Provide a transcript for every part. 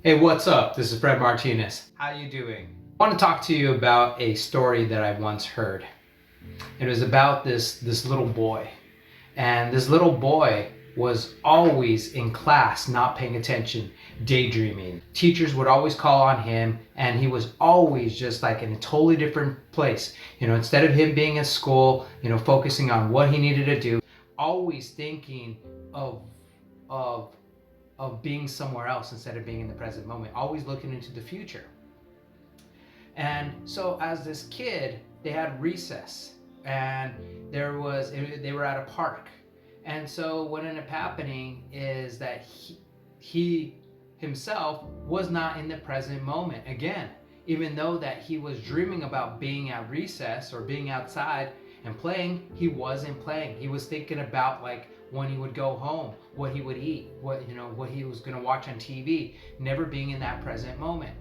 Hey, what's up? This is Fred Martinez. How you doing? I want to talk to you about a story that I once heard. It was about this little boy. And this little boy was always in class not paying attention, daydreaming. Teachers would always call on him and he was always just like in a totally different place. Instead of him being at school, focusing on what he needed to do, always thinking of of of being somewhere else instead of being in the present moment, always looking into the future. And so as this kid, they had recess and they were at a park. And so what ended up happening is that he himself was not in the present moment again, even though that he was dreaming about being at recess or being outside and playing. He wasn't playing. He was thinking about like when he would go home, what he would eat, what he was going to watch on TV, never being in that present moment.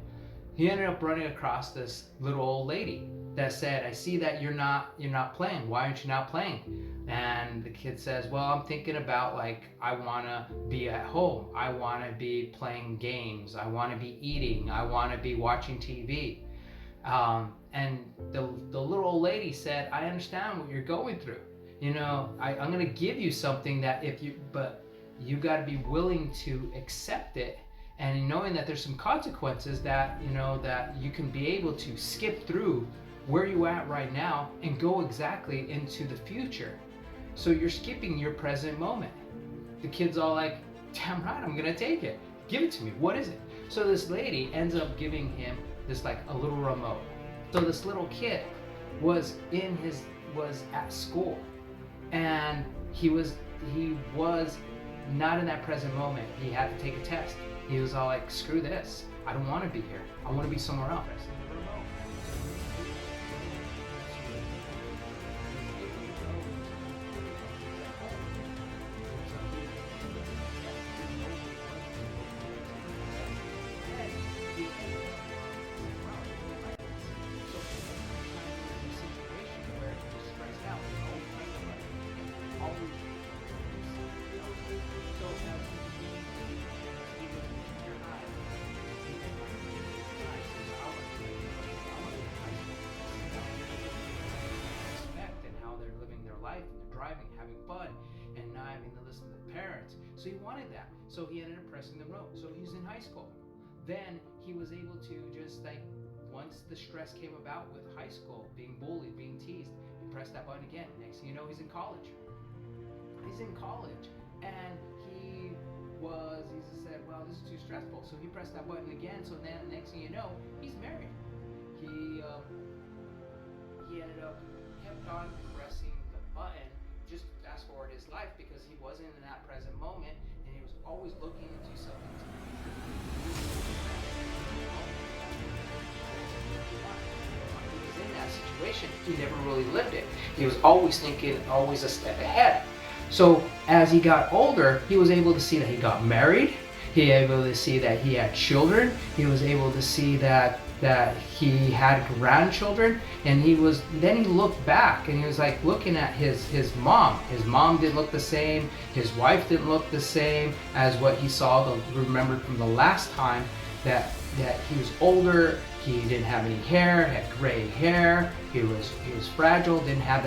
He ended up running across this little old lady that said, "I see that you're not playing. Why aren't you not playing?" And the kid says, "Well, I'm thinking about like I want to be at home. I want to be playing games. I want to be eating. I want to be watching TV." And the little old lady said, "I understand what you're going through. I'm going to give you something but you got to be willing to accept it, and knowing that there's some consequences that you can be able to skip through where you at right now and go exactly into the future. So you're skipping your present moment." The kid's all like, "Damn right, I'm gonna take it. Give it to me. What is it?" So this lady ends up giving him this like a little remote. So this little kid was at school, and he was not in that present moment. He had to take a test. He was all like, "Screw this. I don't want to be here. I want to be somewhere else." Driving, having fun, and not having to listen to the parents. So he wanted that. So he ended up pressing the remote. So he was in high school. Then he was able to just like, once the stress came about with high school, being bullied, being teased, he pressed that button again. Next thing you know, he's in college. And he said, "Well, this is too stressful." So he pressed that button again. So then next thing you know, he's married. He ended up kept on pressing the button, just fast forward his life, because he wasn't in that present moment and he was always looking into something. He was in that situation, he never really lived it. He was always thinking, always a step ahead. So as he got older, he was able to see that he got married. He was able to see that he had children. He was able to see that he had grandchildren, and then he looked back and he was like looking at his mom. His mom didn't look the same. His wife didn't look the same as what he remembered from the last time that he was older. He didn't have any hair, had gray hair. He was fragile, didn't have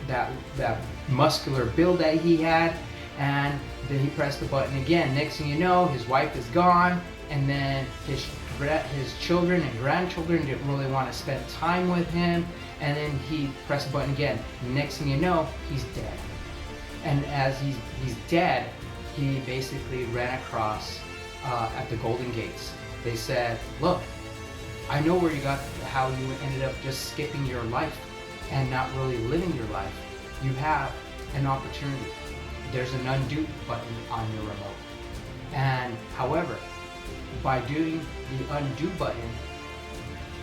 that muscular build that he had. And then he pressed the button again. Next thing you know, his wife is gone, and then his children and grandchildren didn't really want to spend time with him. And then he pressed the button again. Next thing you know, he's dead. And as he's dead, he basically ran across at the Golden Gates. They said, "Look, I know how you ended up just skipping your life and not really living your life. You have an opportunity. There's an undo button on your remote. And however, by doing the undo button,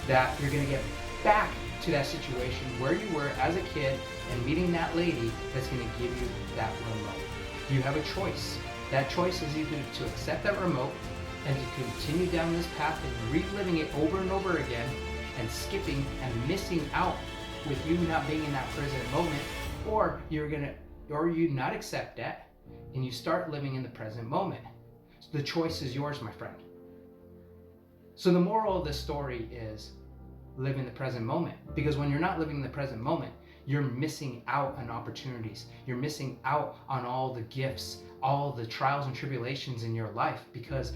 that you're going to get back to that situation where you were as a kid and meeting that lady that's going to give you that remote. You have a choice. That choice is either to accept that remote and to continue down this path and reliving it over and over again and skipping and missing out with you not being in that present moment, or you not accept that and you start living in the present moment. So the choice is yours, my friend. So the moral of this story is live in the present moment, because when you're not living in the present moment, you're missing out on opportunities. You're missing out on all the gifts, all the trials and tribulations in your life, because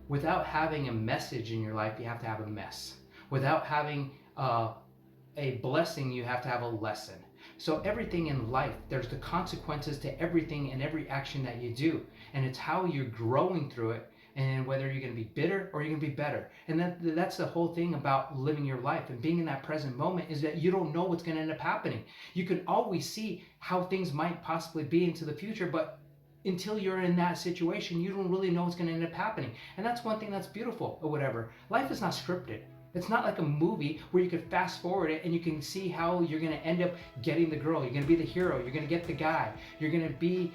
without having a message in your life, you have to have a mess. Without having a blessing, you have to have a lesson. So everything in life, there's the consequences to everything and every action that you do, and it's how you're growing through it, and whether you're going to be bitter or you're going to be better. And that's the whole thing about living your life and being in that present moment, is that you don't know what's going to end up happening. You can always see how things might possibly be into the future, but until you're in that situation, you don't really know what's going to end up happening. And that's one thing that's beautiful or whatever. Life is not scripted. It's not like a movie where you could fast forward it and you can see how you're going to end up getting the girl. You're going to be the hero. You're going to get the guy. You're going to be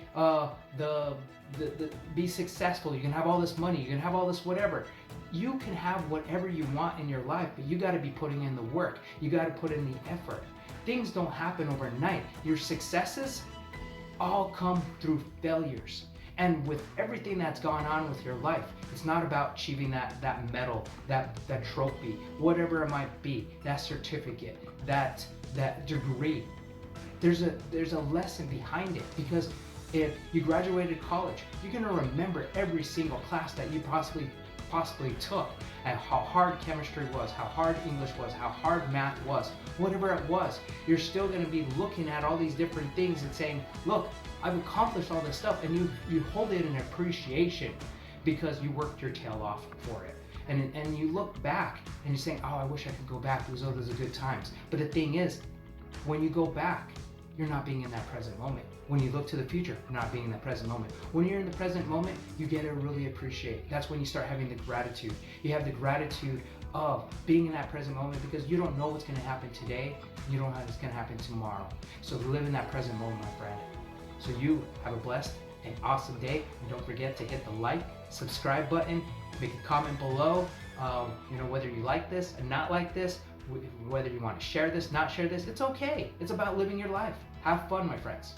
be successful. You're going to have all this money. You're going to have all this whatever. You can have whatever you want in your life, but you got to be putting in the work. You got to put in the effort. Things don't happen overnight. Your successes all come through failures. And with everything that's gone on with your life, it's not about achieving that medal, that trophy, whatever it might be, that certificate, that degree. There's a lesson behind it, because if you graduated college, you're gonna remember every single class that you possibly took, and how hard chemistry was, how hard English was, how hard math was, whatever it was. You're still gonna be looking at all these different things and saying, look, I've accomplished all this stuff, and you hold it in appreciation because you worked your tail off for it. And you look back and you're saying, oh, I wish I could go back because those are good times. But the thing is, when you go back, you're not being in that present moment. When you look to the future, you're not being in that present moment. When you're in the present moment, you get to really appreciate. That's when you start having the gratitude. You have the gratitude of being in that present moment, because you don't know what's going to happen today. You don't know what's going to happen tomorrow. So live in that present moment, my friend. So you have a blessed and awesome day. And don't forget to hit the like, subscribe button, make a comment below, whether you like this and not like this, whether you want to share this, not share this. It's okay. It's about living your life. Have fun, my friends.